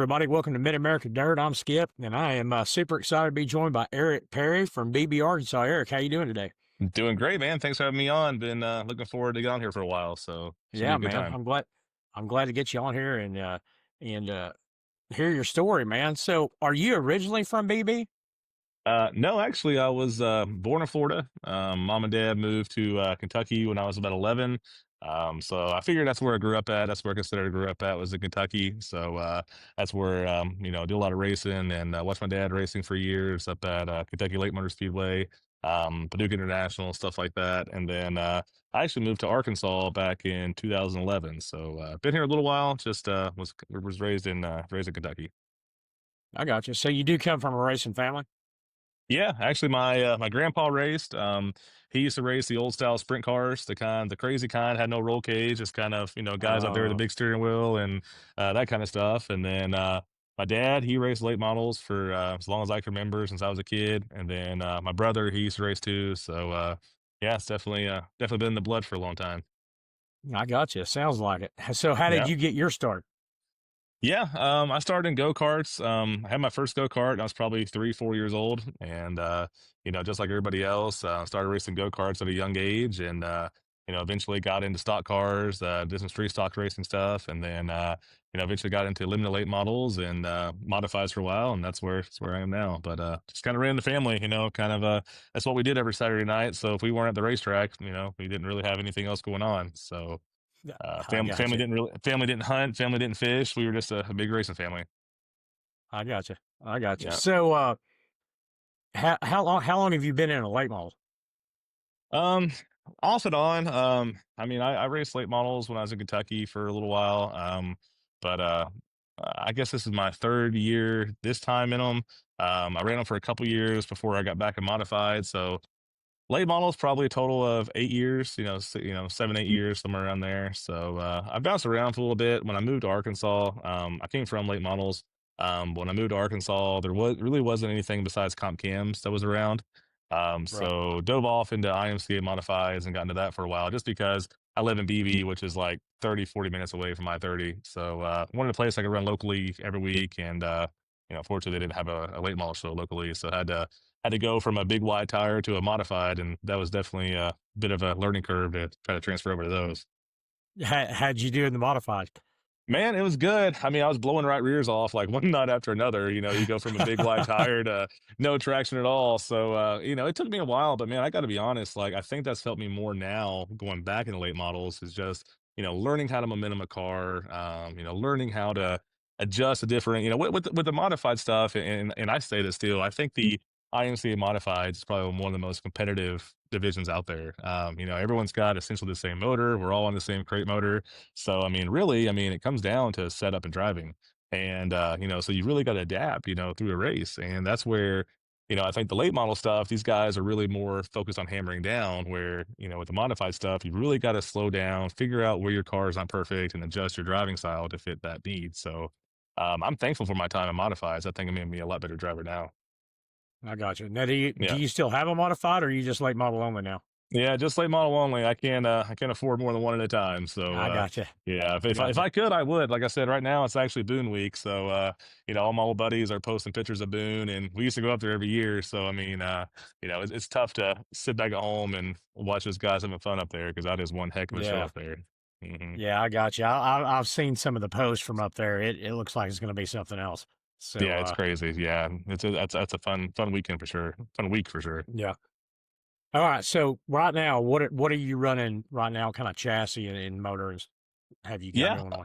everybody. Welcome to Mid America Dirt. I'm Skip, and I am super excited to be joined by Eric Perry from BB Arkansas. Eric, how you doing today? Doing great, man. Thanks for having me on. Been looking forward to get on here for a while, so should be Yeah, a good man. time. I'm glad to get you on here and hear your story, man. So, are you originally from BB? No, actually, I was born in Florida. Mom and dad moved to Kentucky when I was about 11. So I figured that's where I grew up at. That's where I considered I grew up at was in Kentucky. So that's where do a lot of racing and watched my dad racing for years up at Kentucky Lake Motor Speedway, Paducah International, stuff like that. And then I actually moved to Arkansas back in 2011. So been here a little while. Just was raised in Kentucky. I got you. So, you do come from a racing family? Yeah, actually, my grandpa raced. He used to race the old style sprint cars, the crazy kind, had no roll cage, just kind of guys out there with a Uh, big steering wheel and that kind of stuff. And then my dad, he raced late models for as long as I can remember since I was a kid. And then my brother, he used to race too. So yeah, it's definitely been in the blood for a long time. I got you. Sounds like it. So, how did Yeah. you get your start? Yeah, I started in go-karts. I had my first go-kart, and I was probably 3, 4 years old, and just like everybody else, started racing go-karts at a young age, and eventually got into stock cars, did some street stock racing stuff, and then eventually got into limited late models and modifies for a while, and that's where I am now. But just kind of ran the family, kind of that's what we did every Saturday night. So if we weren't at the racetrack, we didn't really have anything else going on. So Yeah, I family got family you. family didn't hunt, family didn't fish. We were just a big racing family. I got you. I got you. Yeah. So, how long have you been in a late model? Um, Off and on. I mean, I raced late models when I was in Kentucky for a little while. But I guess this is my third year this time in them. I ran them for a couple years before I got back in modified. So late models probably a total of 8 years. 7, 8 years somewhere around there. So I bounced around for a little bit. When I moved to Arkansas, I came from late models. When I moved to Arkansas, there really wasn't anything besides comp cams that was around. Right. So dove off into IMCA Modifieds and got into that for a while just because I live in BB, which is like 30, 40 minutes away from I-30. So wanted a place I could run locally every week. And, fortunately, they didn't have a late model show locally. So I had to go from a big wide tire to a modified. And that was definitely a bit of a learning curve to try to transfer over to those. How'd you do in the modified? Man, it was good. I mean, I was blowing right rears off like one night after another. You go from a big wide tire to no traction at all. So, it took me a while, but man, I got to be honest. Like, I think that's helped me more now going back into late models is just, learning how to momentum a car, learning how to adjust a different, with the modified stuff. And I say this too. I think the IMCA Modified is probably one of the most competitive divisions out there. Everyone's got essentially the same motor. We're all on the same crate motor. So, I mean, really, it comes down to setup and driving. And, so you really got to adapt, through a race. And that's where, I think the late model stuff, these guys are really more focused on hammering down, where, with the modified stuff, you really got to slow down, figure out where your car is not perfect and adjust your driving style to fit that need. So, I'm thankful for my time in modifieds. I think it made me a lot better driver now. I got you. Now, do Yeah. you still have a modified, or are you just late model only now? Yeah, just late model only. I can't afford more than one at a time. So I got you. yeah, if I if I, got if you. I could, I would. Like I said, right now it's actually Boone week, so all my old buddies are posting pictures of Boone, and we used to go up there every year. So I mean, it's tough to sit back at home and watch those guys having fun up there because that is one heck of a show Yeah. up there. Hmm. Yeah, I got you. I've seen some of the posts from up there. It looks like it's going to be something else. So, Yeah, it's crazy. Yeah, that's a fun weekend for sure. Fun week for sure. yeah. All right. So right now, what are you running right now? Kind of chassis and motors have you got Yeah, going on?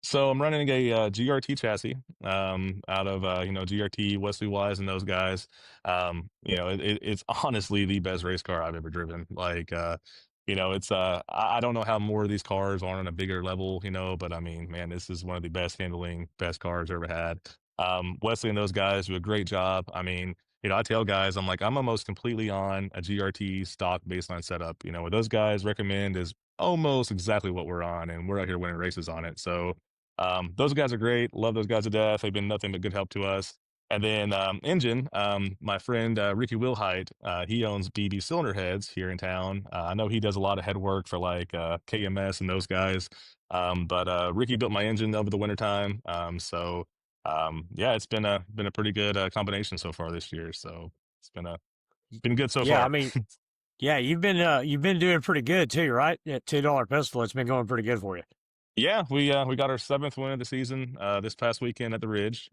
so I'm running a GRT chassis out of GRT, Wesley Wise, and those guys. It's honestly the best race car I've ever driven. Like, it's I don't know how more of these cars are on a bigger level, but I mean, man, this is one of the best handling, best cars I've ever had. Wesley and those guys do a great job. I mean, I tell guys, I'm like, I'm almost completely on a GRT stock baseline setup. What those guys recommend is almost exactly what we're on, and we're out here winning races on it. So those guys are great. Love those guys to death. They've been nothing but good help to us. And then engine, my friend Ricky Wilhite, he owns BB Cylinder Heads here in town. I know he does a lot of head work for like KMS and those guys. But Ricky built my engine over the wintertime. So Yeah, it's been a pretty good combination so far this year. So it's Y- been good so Yeah, I far. mean, yeah, you've been doing pretty good too, right? At $2 pistol, it's been going pretty good for you. Yeah, we got our seventh win of the season this past weekend at the Ridge.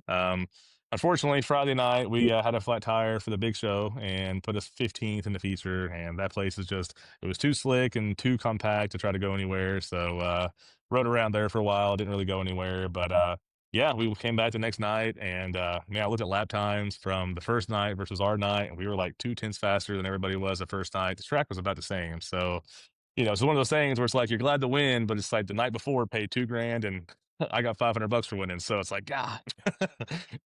Unfortunately, Friday night we had a flat tire for the big show and put us 15th in the feature, and that place is just it was too slick and too compact to try to go anywhere. So rode around there for a while, didn't really go anywhere, but yeah, we came back the next night, and man, I looked at lap times from the first night versus our night, and we were like 2 tenths faster than everybody was the first night. The track was about the same, so it's one of those things where it's like you're glad to win, but it's like the night before paid 2 grand and I got 500 bucks for winning. So it's like, God,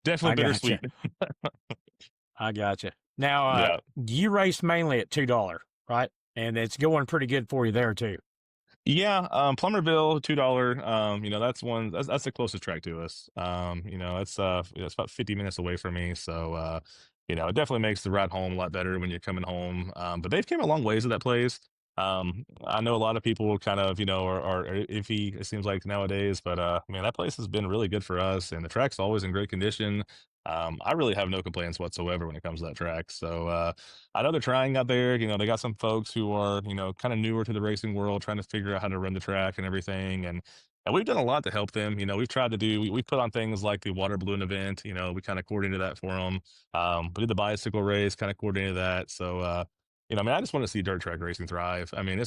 definitely I gotcha. bittersweet. I gotcha. Now, Yeah. you race mainly at $2, right? And it's going pretty good for you there too. Yeah, Plummerville, $2. That's the closest track to us. It's about 50 minutes away from me. So it definitely makes the ride home a lot better when you're coming home. But they've came a long ways at that place. I know a lot of people kind of, are iffy, it seems like nowadays, but man, that place has been really good for us and the track's always in great condition. I really have no complaints whatsoever when it comes to that track. So I know they're trying out there. They got some folks who are, kind of newer to the racing world, trying to figure out how to run the track and everything. And we've done a lot to help them. We've tried to we put on things like the water balloon event. We kind of coordinated that for them. We did the bicycle race, kind of coordinated that. So, I mean, I just want to see dirt track racing thrive. I mean,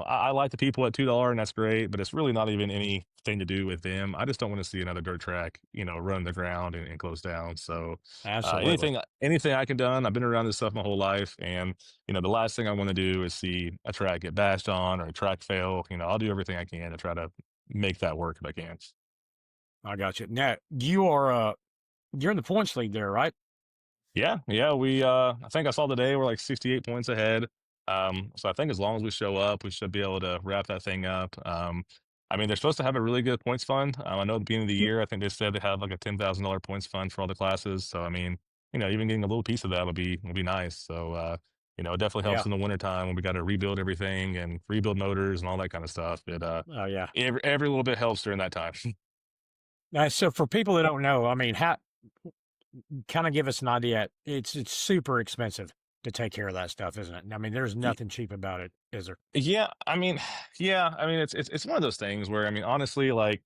I like the people at $2, and that's great, but it's really not even anything to do with them. I just don't want to see another dirt track, run the ground and close down. So, Absolutely. anything I can done. I've been around this stuff my whole life, and the last thing I want to do is see a track get bashed on or a track fail. I'll do everything I can to try to make that work if I can. I got you. Now, you're in the points league there, right? Yeah, yeah, I think I saw today we're like 68 points ahead. So I think as long as we show up, we should be able to wrap that thing up. I mean, they're supposed to have a really good points fund. I know at the beginning of the year, I think they said they have like a $10,000 points fund for all the classes. So I mean, even getting a little piece of that would be nice. So it definitely helps Yeah. in the wintertime when we got to rebuild everything and rebuild motors and all that kind of stuff. But Oh, yeah. every little bit helps during that time. Now, so for people that don't know, I mean, how kind of give us an idea. It's super expensive to take care of that stuff, isn't it? I mean, there's nothing cheap about it, is there? Yeah, I mean, yeah, I mean, it's one of those things where I mean, honestly, like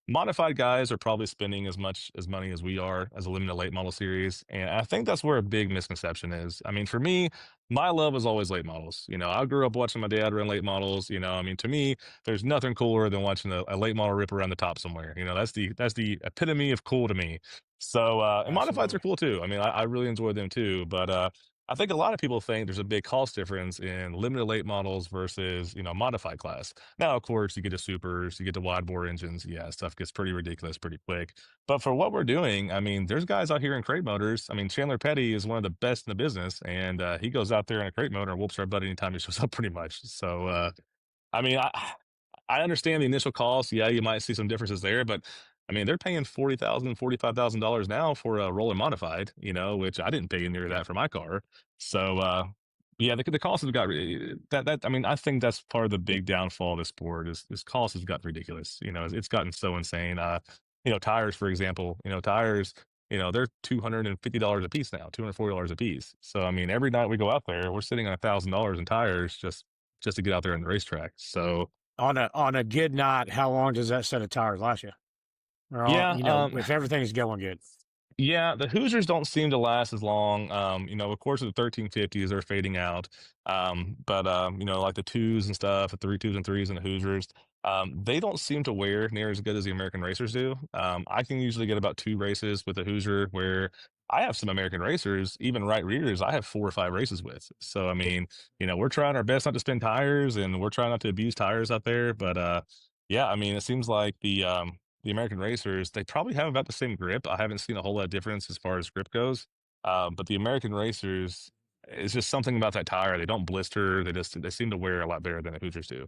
modified guys are probably spending as much as money as we are as a limited late model series, and I think that's where a big misconception is. I mean, for me, my love was always late models. I grew up watching my dad run late models. I mean, to me, there's nothing cooler than watching a late model rip around the top somewhere. That's the epitome of cool to me. So, and modifieds are Absolutely. cool too. I mean, I really enjoy them too, but I think a lot of people think there's a big cost difference in limited late models versus, modified class. Now, of course, you get to supers, you get to wide bore engines. Yeah, stuff gets pretty ridiculous pretty quick. But for what we're doing, I mean, there's guys out here in crate motors. I mean, Chandler Petty is one of the best in the business, and he goes out there in a crate motor and whoops our butt anytime he shows up, pretty much. So, I mean, I understand the initial cost. Yeah, you might see some differences there, but I mean, they're paying $45,000 now for a roller modified, which I didn't pay near Yeah. that for my car. So, yeah, the cost has got that. I mean, I think that's part of the big downfall of the sport is cost has gotten ridiculous. It's gotten so insane. Tires, for example, tires, they're $250 a piece now, $240 a piece. So, I mean, every night we go out there, we're sitting on $1,000 in tires just to get out there on the racetrack. So, On a good night, how long does that set of tires last you? Or yeah, if everything's going good. yeah, the Hoosiers don't seem to last as long. Of course, the 1350s are fading out. But like the twos and stuff, the three twos and threes and the Hoosiers, they don't seem to wear near as good as the American racers do. I can usually get about 2 races with a Hoosier where I have some American racers, even right rears, I have 4 or 5 races with. So I mean, we're trying our best not to spin tires and we're trying not to abuse tires out there. But yeah, I mean, it seems like the American racers, they probably have about the same grip. I haven't seen a whole lot of difference as far as grip goes. But the American racers, it's just something about that tire. They don't blister. They seem to wear a lot better than the Hoosiers do.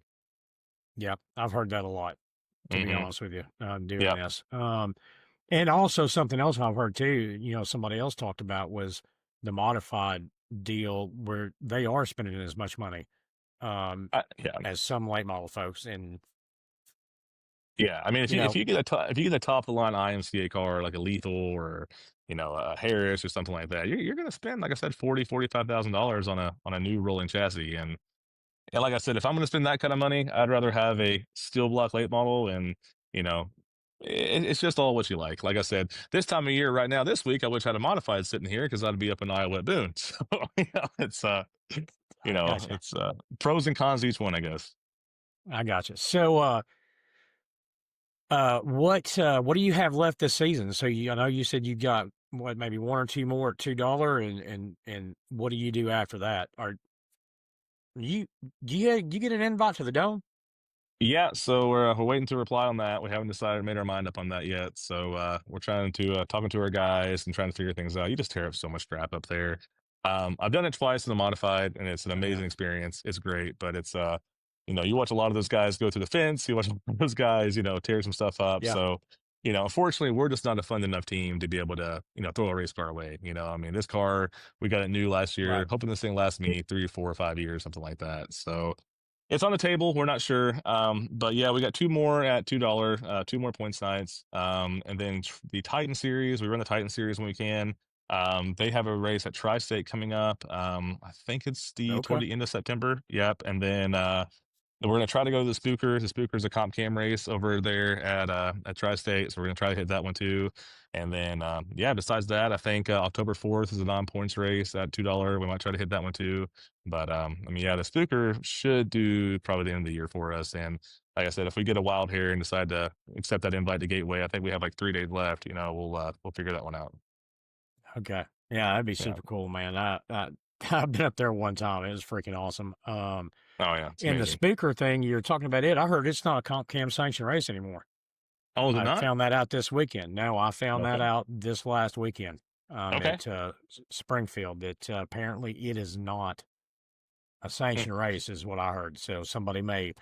Yeah, I've heard that a lot, to be Hmm. honest with you, doing Yeah. this. And also something else I've heard too, somebody else talked about was the modified deal where they are spending as much money um, Yeah. as some late model folks. And Yeah, I mean, You know, if you get a top of the line IMCA car like a Lethal or a Harris or something like that, you're gonna spend, like I said, 45,000 dollars on a new rolling chassis. And like I said, if I'm gonna spend that kind of money, I'd rather have a steel block late model. And you know, it's just all what you like. Like I said, this time of year, right now, this week, I wish I had a modified sitting here because I'd be up in Iowa at Boone. So it's I gotcha. it's pros and cons to each one, I guess. I gotcha. So, what do you have left this season? So I know you said you got what, maybe one or two more at $2, and what do you do after that? Are you do you get an invite to the dome? Yeah, so we're waiting to reply on that. We haven't decided, made our mind up on that yet. So we're trying to talking to our guys and trying to figure things out. You just tear up so much crap up there. I've done it twice in the modified, and it's an Yeah, amazing experience. It's great, but it's you watch a lot of those guys go through the fence. You watch a lot of those guys, tear some stuff up. yeah, So unfortunately, we're just not a fun enough team to be able to throw a race car away. I mean, this car we got it new last year, right. hoping this thing lasts me 3, 4, or 5 years, something like that. So it's on the table. We're not sure. But yeah, we got two more at $2, two more points nights. And then the Titan series, we run the Titan series when we can. They have a race at Tri-State coming up. I think it's the toward Okay, the end of September. Yep. And then we're gonna try to go to the Spookers. The Spookers a comp cam race over there at Tri-State, so we're gonna try to hit that one too. And then yeah, besides that, I think October 4th is a non-points race at $2. We might try to hit that one too. But I mean, yeah, the Spooker should do probably the end of the year for us. And like I said, if we get a wild hair and decide to accept that invite to Gateway, I think we have like 3 days left. We'll figure that one out. okay. Yeah, that'd be Yeah. super cool, man. I I've been up there one time. It was freaking awesome. Oh yeah, it's And the amazing. speaker thing, you're talking about it. I heard it's not a comp cam sanction race anymore. Oh, is it I not? found that out this weekend. No, I found that Okay. out this last weekend, Okay. at Springfield. That apparently it is not a Hmm. sanctioned race, is what I heard. So somebody may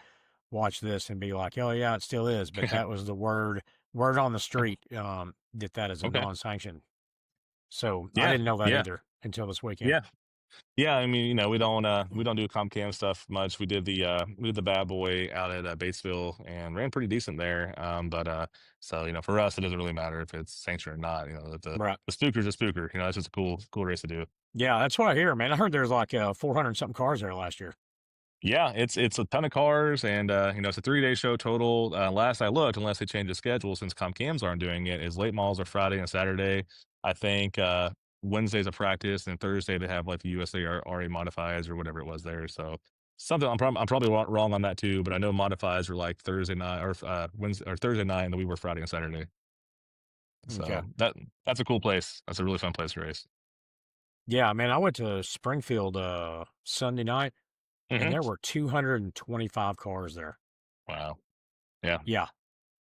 watch this and be like, "Oh yeah, it still is," but that was the word on the street, that that is a Okay. non-sanctioned. So I Yeah. didn't know that Yeah. either until this weekend. Yeah. Yeah, I mean, we don't do comp cam stuff much. We did the bad boy out at Batesville and ran pretty decent there. But so for us, it doesn't really matter if it's sanctioned or not. Right. The spooker's a spooker. It's just a cool race to do. Yeah, that's what I hear, man. I heard there's like 400 something cars there last year. Yeah, it's a ton of cars, and it's a 3 day show total. Last I looked, unless they change the schedule since comp cams aren't doing it, is late models are Friday and Saturday. I think Wednesday's a practice, and Thursday they have like the USA or RA modifieds or whatever it was there. So something I'm probably wrong on that too, but I know modifieds are like Thursday night or Wednesday or Thursday night, and we were Friday and Saturday. Okay. So that's a cool place. That's a really fun place to race. Yeah, man, I went to Springfield Sunday night and Hmm. there were 225 cars there. Wow. Yeah. Yeah,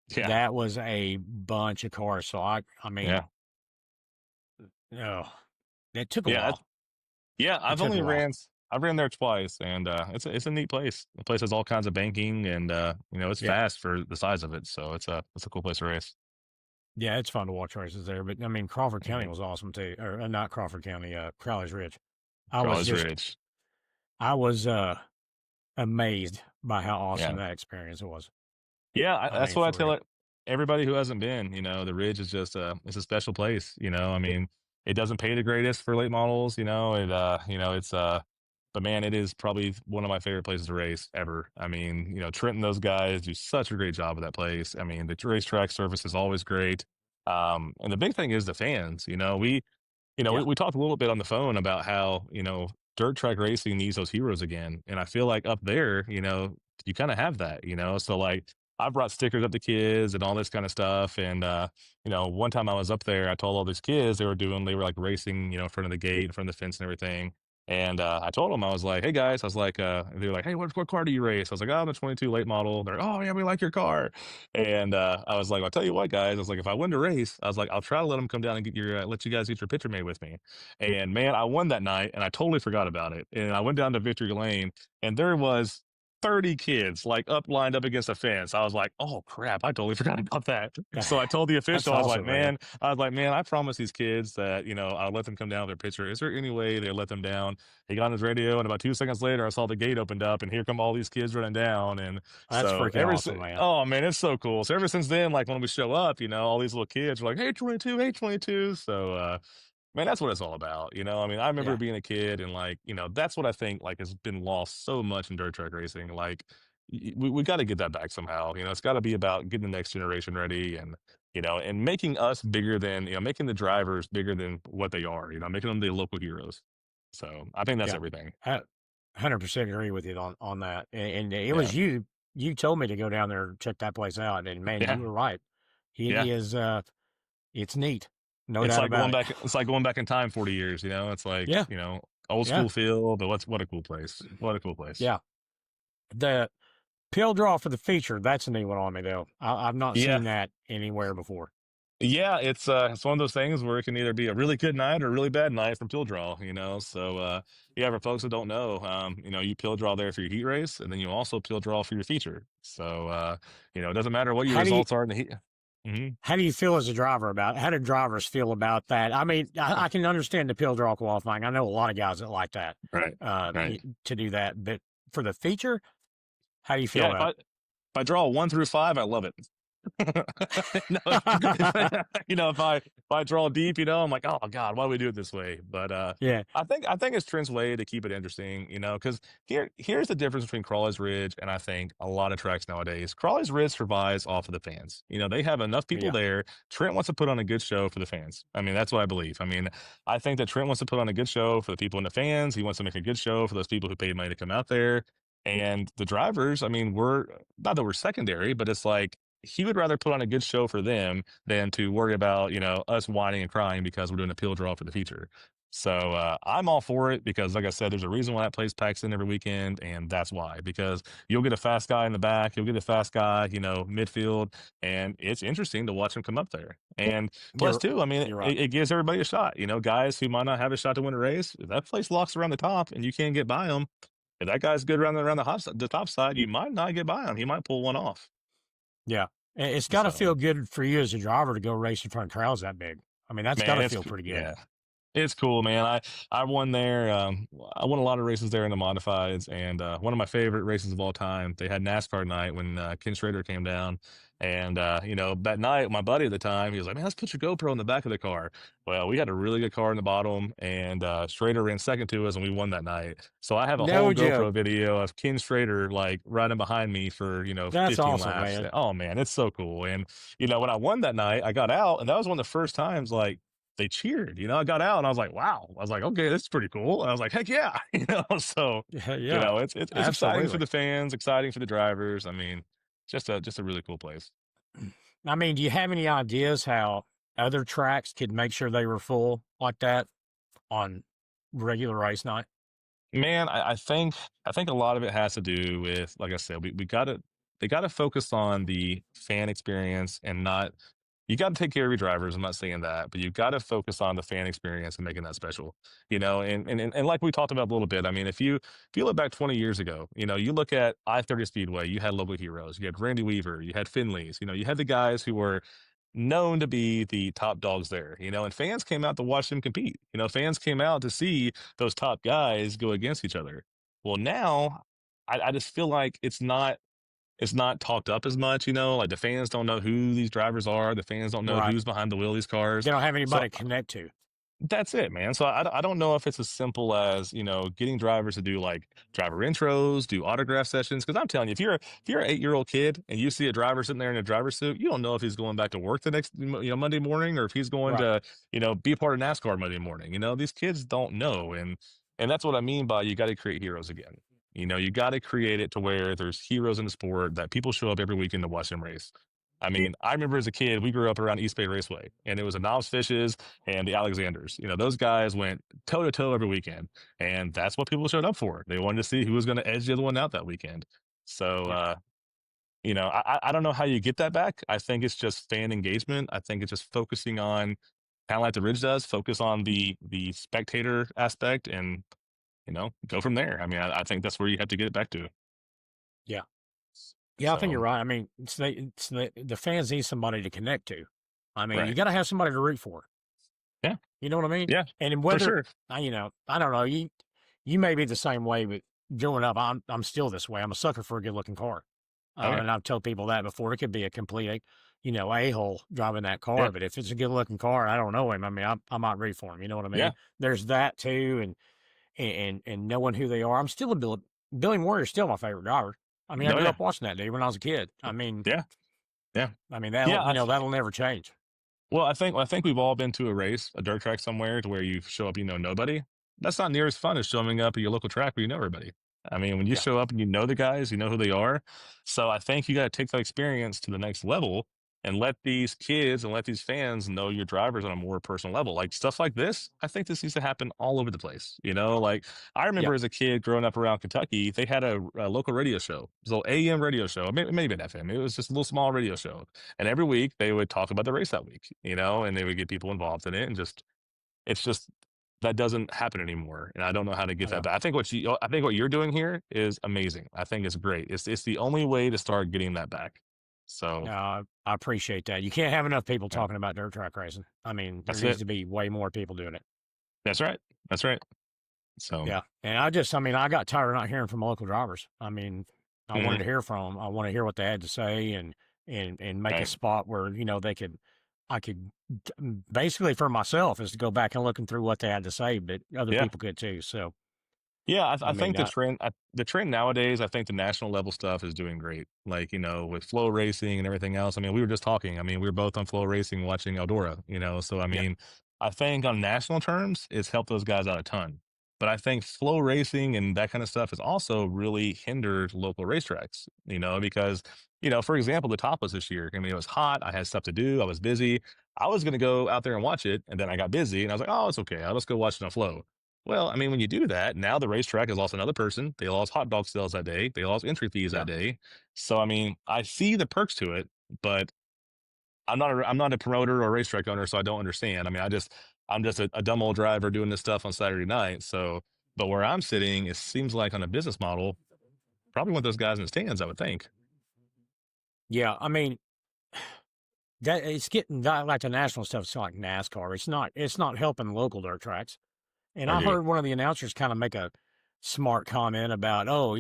Yeah. that was a bunch of cars. So I mean, Yeah. oh, it took a Yeah. while. Yeah, It took a while. I've ran there twice, and it's a neat place. The place has all kinds of banking, and it's Yeah. fast for the size of it. So it's a cool place to race. Yeah, it's fun to watch races there. But I mean, Crawford County Mhm. was awesome too. Or not Crawford County, Crowley's Ridge. I was Charlie's just Ridge. I was amazed by how awesome Yeah. that experience was. Yeah, I that's mean, what I for tell real. it everybody who hasn't been. The Ridge is just it's a special place. I mean, it doesn't pay the greatest for late models. It's but man, it is probably one of my favorite places to race ever. I mean, Trent and those guys do such a great job of that place. I mean, the racetrack surface is always great. And the big thing is the fans. Yeah. We talked a little bit on the phone about how, dirt track racing needs those heroes again. And I feel like up there, you kind of have that. So like I brought stickers up to kids and all this kind of stuff. And one time I was up there, I told all these kids they were like racing, in front of the gate, in front of the fence and everything. And I told them, I was like, hey guys, I was like, they were like, hey, what car do you race? I was like, oh, I'm a 22 late model. They're like, oh yeah, we like your car. And I was like, I'll tell you what, guys. I was like, if I win the race, I was like, I'll try to let them come down and let you guys get your picture made with me. And man, I won that night, and I totally forgot about it. And I went down to Victory Lane, and there was 30 kids like up lined up against a fence. I was like, oh crap, I totally forgot about that. So I told the That's official, awesome, man. I was like, man, I promised these kids that, I'll let them come down with their picture. Is there any way they let them down? He got on his radio, and about 2 seconds later, I saw the gate opened up, and here come all these kids running down. And That's so freaking awesome, man. oh man, it's so cool. So ever since then, like when we show up, all these little kids are like, hey 22, hey 22. So man, that's what it's all about, I mean, I remember Yeah, being a kid and, like, that's what I think, like, has been lost so much in dirt track racing, like, we gotta get that back somehow, it's gotta be about getting the next generation ready and, and making us bigger than making the drivers bigger than what they are, making them the local heroes. So, I think that's yeah. everything. 100% agree with you on that. And it Yeah. was you told me to go down there and check that place out, and man, you Yeah. were right. It Yeah. is, it's neat, no doubt about it. It's like going back in time 40 years, It's like, Yeah, old yeah, school feel, but what a cool place. What a cool place. yeah. The pill draw for the feature, that's a new one on me, though. I've not Yeah. seen that anywhere before. Yeah, it's one of those things where it can either be a really good night or a really bad night from pill draw. So yeah, for folks that don't know, you pill draw there for your heat race, and then you also pill draw for your feature. So it doesn't matter what your How do you results are in the heat. Mhm. how do you feel as a driver about how do drivers feel about that? I mean, I can understand the pill draw qualifying. I know a lot of guys that like that, Right. Right. to do that, but for the feature, how do you feel Yeah, about if I draw 1 through 5, I love it. No, it? if I draw deep, I'm like, oh God, why do we do it this way? But Yeah, I think it's Trent's way to keep it interesting, because here's the difference between Crawley's Ridge and I think a lot of tracks nowadays. Crawley's Ridge survives off of the fans. They have enough people yeah, there. Trent wants to put on a good show for the fans. I mean, that's what I believe. I mean, I think that Trent wants to put on a good show for the people and the fans. He wants to make a good show for those people who paid money to come out there. And the drivers, I mean, we're not that we're secondary, but it's like he would rather put on a good show for them than to worry about, us whining and crying because we're doing a peel draw for the feature. So I'm all for it because, like I said, there's a reason why that place packs in every weekend, and that's why. Because you'll get a fast guy in the back, you'll get a fast guy, midfield, and it's interesting to watch him come up there. And plus, you're too, I mean, you're right. it gives everybody a shot. Guys who might not have a shot to win a race, if that place locks around the top and you can't get by them, if that guy's good around the top side, you might not get by him. He might pull one off. Yeah, it's got to So feel good for you as a driver to go race in front of crowds that big. I mean, that's got man, to feel pretty good. yeah. It's cool, man. I won there. I won a lot of races there in the modifieds, and one of my favorite races of all time. They had NASCAR night when Ken Schrader came down, and that night, my buddy at the time, he was like, "Man, let's put your GoPro in the back of the car." Well, we had a really good car in the bottom, and Schrader ran second to us, and we won that night. So I have a whole No joke. GoPro video of Ken Schrader like riding behind me for That's 15 awesome, laps. man. Oh man, it's so cool. And when I won that night, I got out, and that was one of the first times like they cheered. I got out and I was like, wow. I was like, okay, this is pretty cool. And I was like, heck yeah. So, Yeah, yeah, it's exciting for absolutely. the fans, exciting for the drivers. I mean, just a really cool place. I mean, do you have any ideas how other tracks could make sure they were full like that on regular race night? Man, I think a lot of it has to do with, like I said, we gotta they gotta focus on the fan experience and not you gotta take care of your drivers. I'm not saying that, but you gotta focus on the fan experience and making that special. And like we talked about a little bit, I mean, if you look back 20 years ago, you look at I-30 Speedway, you had local heroes, you had Randy Weaver, you had Finley's, you had the guys who were known to be the top dogs there, and fans came out to watch them compete. Fans came out to see those top guys go against each other. Well, now I just feel like it's not talked up as much. Like the fans don't know who these drivers are. The fans don't know Right. who's behind the wheel of these cars. They don't have So anybody to connect to. that's it, man. So I don't know if it's as simple as, getting drivers to do like driver intros, do autograph sessions. Cause I'm telling you, if you're an 8-year-old kid and you see a driver sitting there in a driver's suit, you don't know if he's going back to work the next, Monday morning or if he's going Right. to, be part of NASCAR Monday morning. These kids don't know. And that's what I mean by you got to create heroes again. You got to create it to where there's heroes in the sport that people show up every weekend to watch them race. I mean, I remember as a kid, we grew up around East Bay Raceway, and it was the Knobs Fishes and the Alexanders. Those guys went toe to toe every weekend, and that's what people showed up for. They wanted to see who was going to edge the other one out that weekend. So, Yeah. I don't know how you get that back. I think it's just fan engagement. I think it's just focusing on kind of like the Ridge does, focus on the spectator aspect, and go from there. I mean, I think that's where you have to get it back to. Yeah. Yeah, I think you're So right. I mean, the fans need somebody to connect to. I mean, you right. got to have somebody to root for. Yeah. You know what I mean? Yeah. And For whether sure. I don't know, you may be the same way, but growing up, I'm still this way. I'm a sucker for a good looking car, Oh yeah. and I've told people that before. It could be a complete, a hole driving that car, Yeah. but if it's a good looking car, I don't know him. I mean, I might root for him. You know what I mean? Yeah. There's that too, and knowing who they are. I'm still a Billy Warrior's still my favorite driver. I mean, I Oh grew yeah. up watching that dude when I was a kid. Yeah. Yeah. I mean Yeah. that'll never change. Well, I think we've all been to a race, a dirt track somewhere to where you show up, you know nobody. That's not near as fun as showing up at your local track where you know everybody. I mean, when you Yeah, show up and you know the guys, you know who they are. So I think you got to take that experience to the next level and let these kids and let these fans know your drivers on a more personal level. Like stuff like this, I think this needs to happen all over the place. Like I yeah, remember as a kid growing up around Kentucky, they had a local radio show, so AM radio show, maybe an FM. It was just a little small radio show, and every week they would talk about the race that week, and they would get people involved in it. And it's just that doesn't happen anymore. And I don't know how to get that yeah. back. I think what you're doing here is amazing. I think it's great. It's the only way to start getting that back. So I appreciate that. You can't have enough people yeah, talking about dirt track racing. I mean, there that's needs it. to be way more people doing it. That's right. That's right. So Yeah, and I mean, I got tired of not hearing from local drivers. I mean, I wanted mhm, to hear from 'em. I want to hear what they had to say, and make a right. spot where I could basically for myself is to go back and looking through what they had to say, but other Yeah. people could too. So Yeah, I I mean, think the trend nowadays, I think the national level stuff is doing great. Like, with flow racing and everything else. I mean, we were just talking. I mean, we were both on flow racing watching Eldora. So I yeah, mean, I think on national terms, it's helped those guys out a ton. But I think flow racing and that kind of stuff has also really hindered local racetracks, because, for example, the top was this year. I mean, it was hot. I had stuff to do. I was busy. I was going to go out there and watch it. And then I got busy and I was like, oh, it's okay. I'll just go watch it on flow. Well, I mean, when you do that, now the racetrack has lost another person. They lost hot dog sales that day. They lost entry fees that yeah, day. So, I mean, I see the perks to it, but I'm not a promoter or a racetrack owner, so I don't understand. I mean, I'm just a dumb old driver doing this stuff on Saturday night. So, but where I'm sitting, it seems like on a business model, probably want those guys in the stands, I would think. yeah. I mean, that it's getting like the national stuff. It's like NASCAR. It's not helping local dirt tracks. And I I agree. heard one of the announcers kind of make a smart comment about, oh,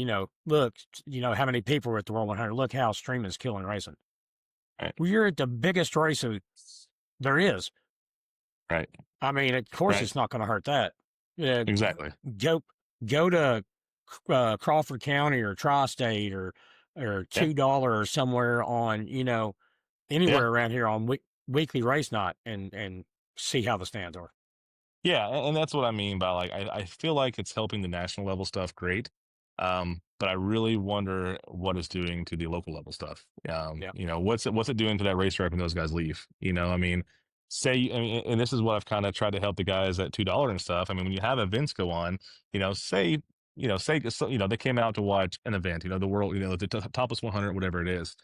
look, how many people were at the World 100. Look how streaming's killing racing. Right. Well, you're at the biggest race there is. Right. I mean, of course, Right. it's not going to hurt that. Yeah, Exactly. go go to Crawford County or Tri-State or Yeah. $2 or somewhere on Yeah. anywhere around here on weekly race night and see how the stands are. Yeah, and that's what I mean by like I feel like it's helping the national level stuff great. But I really wonder what it's doing to the local level stuff. Yeah, What's it doing to that racetrack when those guys leave? I mean, and this is what I've kind of tried to help the guys at $2 and stuff. I mean, when you have events go on, say so, they came out to watch an event, the world, the topless 100, whatever it is.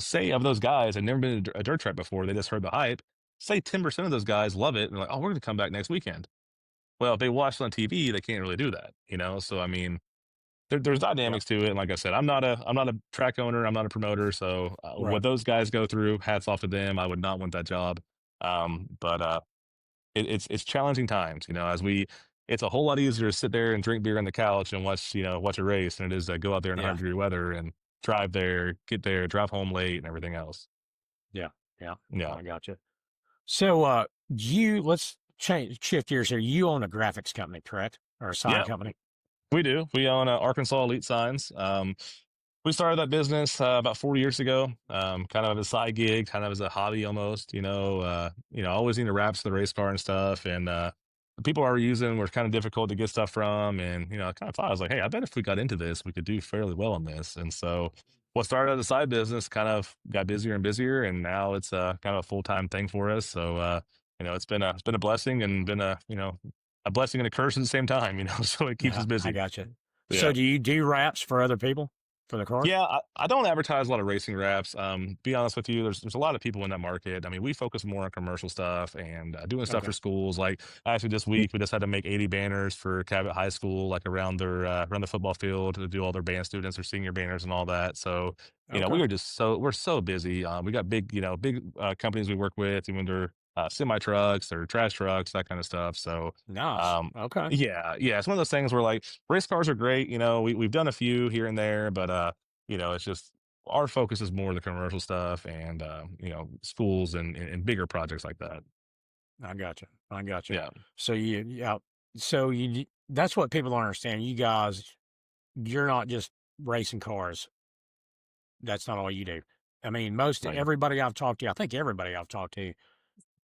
Say of those guys had never been to a dirt track before, they just heard the hype. Say 10% of those guys love it and they're like, oh, we're going to come back next weekend. Well, if they watch it on TV, they can't really do that. So I mean, there's yeah, dynamics to it. And like I said, I'm not a track owner, I'm not a promoter. So what right. those guys go through, hats off to them. I would not want that job. But it's challenging times. It's a whole lot easier to sit there and drink beer on the couch and watch a race than it is to go out there in Yeah, 100-degree weather and drive there, get there, drive home late, and everything else. yeah, yeah. Yeah, I got you. So, let's shift gears here. You own a graphics company, correct? Or a sign yeah, company? we do. We own Arkansas Elite Signs. We started that business about 4 years ago, kind of as a side gig, kind of as a hobby almost. I always need wraps for the race car and stuff, and the people I were using were kind of difficult to get stuff from. And I kind of thought I was like, hey, I bet if we got into this, we could do fairly well on this. And so, what started as a side business kind of got busier and busier, and now it's kind of a full-time thing for us. So, it's been a blessing and been a blessing and a curse at the same time. So it keeps us Yeah, I busy. got you. So, Yeah. do you do wraps for other people? for the cars? Yeah, I don't advertise a lot of racing wraps. Be honest with you, there's a lot of people in that market. I mean, we focus more on commercial stuff and doing stuff Okay. for schools. Like actually, this week we just had to make 80 banners for Cabot High School, like around the football field to do all their band students or senior banners and all that. So Okay. we're so busy. We got big companies we work with, even their semi trucks or trash trucks, that kind of stuff. So Nice. um, Okay. yeah, it's one of those things where like race cars are great. We've done a few here and there, but it's just our focus is more the commercial stuff and, schools and bigger projects like that. I gotcha. I gotcha. Yeah. So yeah. So that's what people don't understand. You guys, you're not just racing cars. That's not all you do. I mean, most Like, everybody I've talked to, I think everybody I've talked to,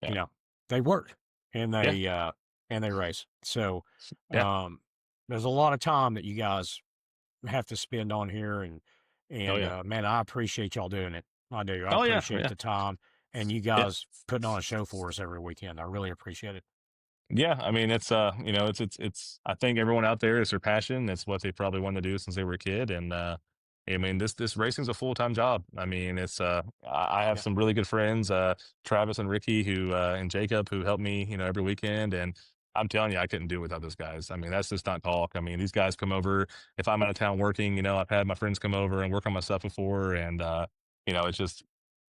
yeah. you know, they work and Yeah. they race. So, Yeah. um, there's a lot of time that you guys have to spend on here Oh, yeah. man, I appreciate y'all doing it. I do. I Oh, yeah. appreciate Yeah. the time and you Yeah. guys putting on a show for us every weekend. I really appreciate it. Yeah, I mean, it's I think everyone out there is their passion. It's what they probably wanted to do since they were a kid, and, I mean, this racing's a full-time job. I mean, I have Yeah. some really good friends, Travis and Ricky and Jacob who help me, every weekend, and I'm telling you, I couldn't do it without those guys. I mean, that's just not talk. I mean, these guys come over if I'm out of town working, I've had my friends come over and work on my stuff before, and, it's just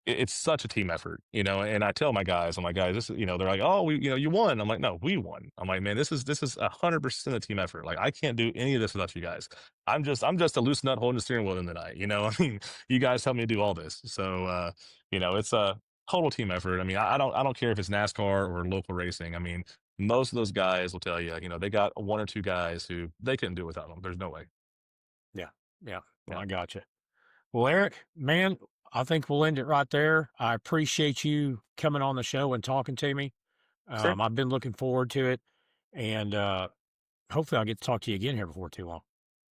it's such a team effort, and I tell my guys, I'm like, "Guys, this is," they're like, "Oh, you won." I'm like, "No, we won." I'm like, "Man, this is 100% a team effort. Like, I can't do any of this without you guys. I'm just a loose nut holding the steering wheel in the night, you know? I mean, you guys help me do all this." So, it's a total team effort. I mean, I don't care if it's NASCAR or local racing. I mean, most of those guys will tell you, they got one or two guys who they couldn't do it without them. There's no way. Yeah. Yeah. Well, Yeah. I got you. Well, Eric, man, I think we'll end it right there. I appreciate you coming on the show and talking to me. Sure. I've been looking forward to it, and hopefully, I'll get to talk to you again here before too long.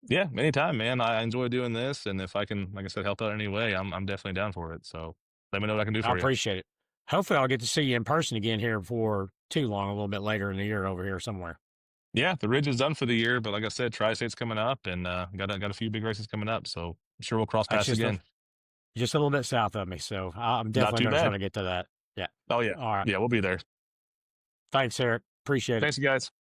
Yeah, anytime, man. I enjoy doing this, and if I can, like I said, help out in any way, I'm definitely down for it. So let me know what I can do I for you. appreciate it. Hopefully, I'll get to see you in person again here before too long, a little bit later in the year over here somewhere. Yeah, the Ridge is done for the year, but like I said, Tri-State's coming up, and got a few big races coming up. So I'm sure we'll cross That's paths again. just a little bit south of me, so I'm Not definitely too going to try bad. to get to that. Yeah. Oh yeah, All right. yeah, we'll be there. Thanks, Eric. Appreciate it. Thanks, you guys.